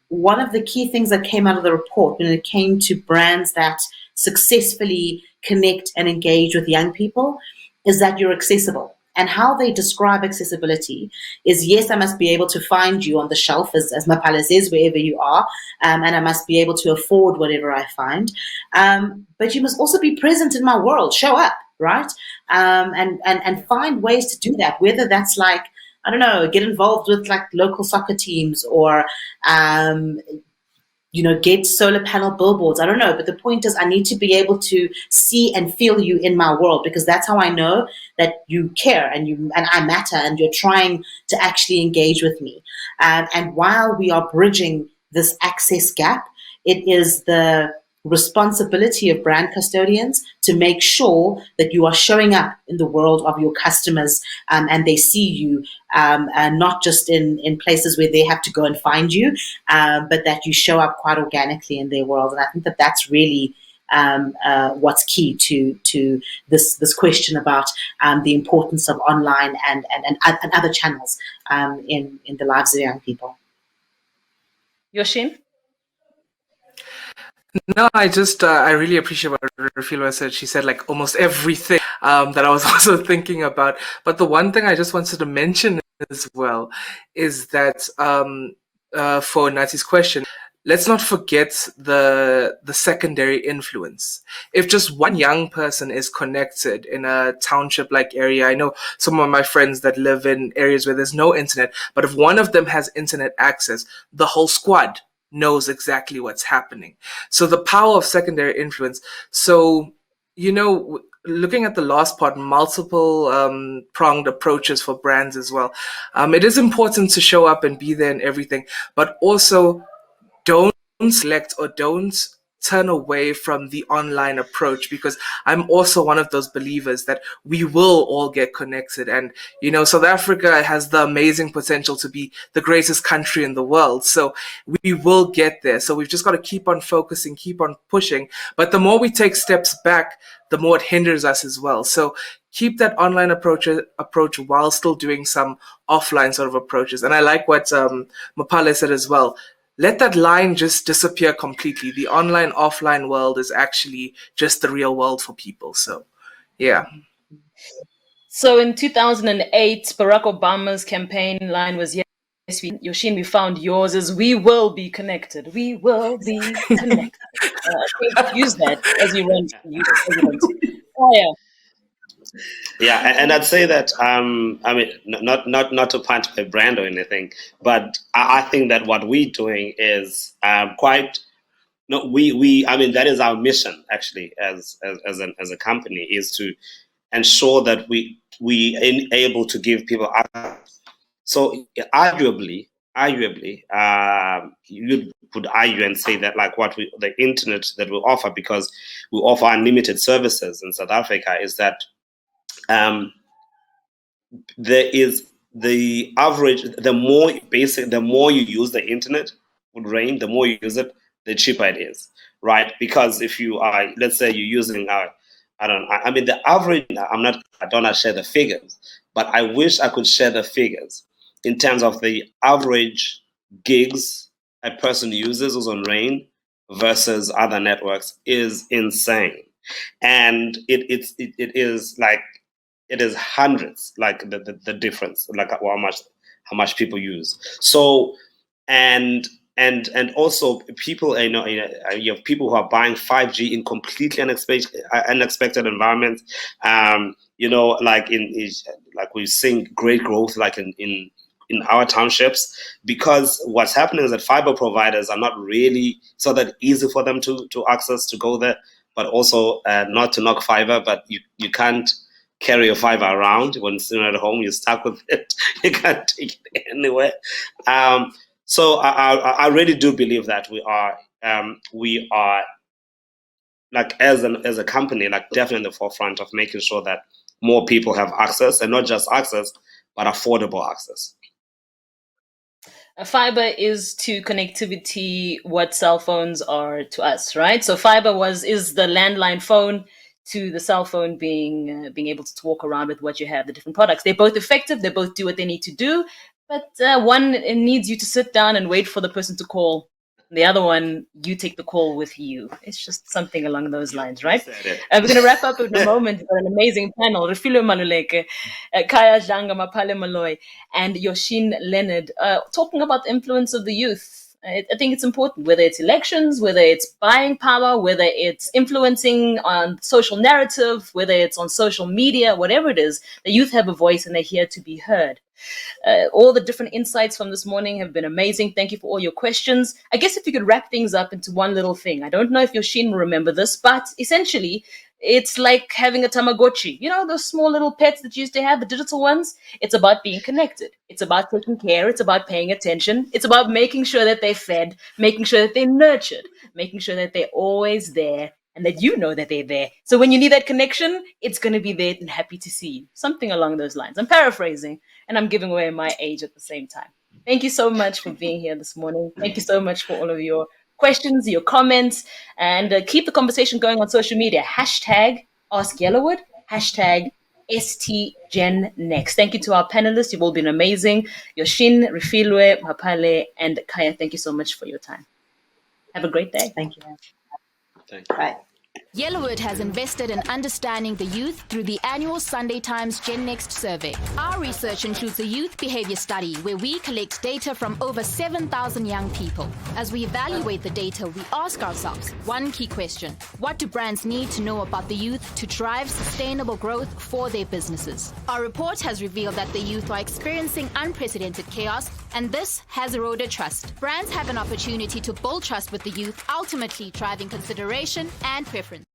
one of the key things that came out of the report when it came to brands that successfully connect and engage with young people is that you're accessible. And how they describe accessibility is, yes, I must be able to find you on the shelf, as Maphale says, wherever you are, and I must be able to afford whatever I find. But you must also be present in my world, show up, right? And find ways to do that, whether that's like, I don't know, get involved with like local soccer teams, or get solar panel billboards. I don't know, but the point is I need to be able to see and feel you in my world, because that's how I know that you care and I matter and you're trying to actually engage with me. And while we are bridging this access gap, it is the responsibility of brand custodians to make sure that you are showing up in the world of your customers, and they see you, and not just in places where they have to go and find you, but that you show up quite organically in their world. And I think that that's really what's key to this question about the importance of online and other channels in the lives of young people. Yoshin? No, I really appreciate what Refilwe said. She said like almost everything that I was also thinking about. But the one thing I just wanted to mention as well is that for Nati's question, let's not forget the secondary influence. If just one young person is connected in a township-like area, I know some of my friends that live in areas where there's no internet, but if one of them has internet access, the whole squad knows exactly what's happening. So the power of secondary influence. So, looking at the last part, multiple pronged approaches for brands as well. It is important to show up and be there and everything, but also don't select or don't turn away from the online approach, because I'm also one of those believers that we will all get connected. And, South Africa has the amazing potential to be the greatest country in the world. So we will get there. So we've just got to keep on focusing, keep on pushing. But the more we take steps back, the more it hinders us as well. So keep that online approach while still doing some offline sort of approaches. And I like what Maphale said as well. Let that line just disappear completely. The online, offline world is actually just the real world for people. So, yeah. So in 2008, Barack Obama's campaign line was, yes, Yoshin, we found yours is, we will be connected. We will be connected. Use that as you run for youth president. Khaya. Yeah, and I'd say that not to punch my brand or anything, but I think that what we're doing is quite. No, that is our mission actually as a company, is to ensure that we able to give people access. So arguably, you could argue and say that like the internet that we offer, because we offer unlimited services in South Africa, is that there is the average. The more you use the internet would rain, the more you use it, the cheaper it is, right? Because if you are, let's say you're using the average. I don't share the figures, but I wish I could share the figures in terms of the average gigs a person uses who's on Rain versus other networks is insane, and it is like. It is hundreds, like the difference, like how much people use. So, and also people, you have people who are buying 5G in completely unexpected environments. Like we've seen great growth, like in our townships, because what's happening is that fiber providers are not really so that easy for them to access, to go there, but also not to knock fiber, but you can't carry your fiber around when it's at home. You're stuck with it. You can't take it anywhere. So I really do believe that we are like as a company, like definitely in the forefront of making sure that more people have access, and not just access, but affordable access. Fiber is to connectivity what cell phones are to us, right? So fiber is the landline phone to the cell phone being able to walk around with what you have, the different products. They're both effective. They both do what they need to do. But one needs you to sit down and wait for the person to call. The other one, you take the call with you. It's just something along those lines, right? We're going to wrap up in a moment with an amazing panel. Refilwe Maluleke, Khaya Dlanga, Maphale Moloi, and Yoshin Leonard, talking about the influence of the youth. I think it's important, whether it's elections, whether it's buying power, whether it's influencing on social narrative, whether it's on social media, whatever it is, the youth have a voice and they're here to be heard. All the different insights from this morning have been amazing. Thank you for all your questions. I guess if you could wrap things up into one little thing. I don't know if Yoshin will remember this, but essentially, it's like having a Tamagotchi. You know, those small little pets that you used to have, the digital ones? It's about being connected. It's about taking care. It's about paying attention. It's about making sure that they're fed, making sure that they're nurtured, making sure that they're always there and that you know that they're there. So when you need that connection, it's going to be there and happy to see you. Something along those lines. I'm paraphrasing and I'm giving away my age at the same time. Thank you so much for being here this morning. Thank you so much for all of your questions, your comments, and keep the conversation going on social media. Hashtag Ask Yellowwood, hashtag STGenNext. Thank you to our panelists. You've all been amazing. Yoshin, Refilwe, Maphale, and Khaya, thank you so much for your time. Have a great day. Thank you. Thank you. Bye. Yellowwood has invested in understanding the youth through the annual Sunday Times GenNext survey. Our research includes a youth behavior study where we collect data from over 7,000 young people. As we evaluate the data, we ask ourselves one key question: what do brands need to know about the youth to drive sustainable growth for their businesses? Our report has revealed that the youth are experiencing unprecedented chaos, and this has eroded trust. Brands have an opportunity to build trust with the youth, ultimately driving consideration and preference.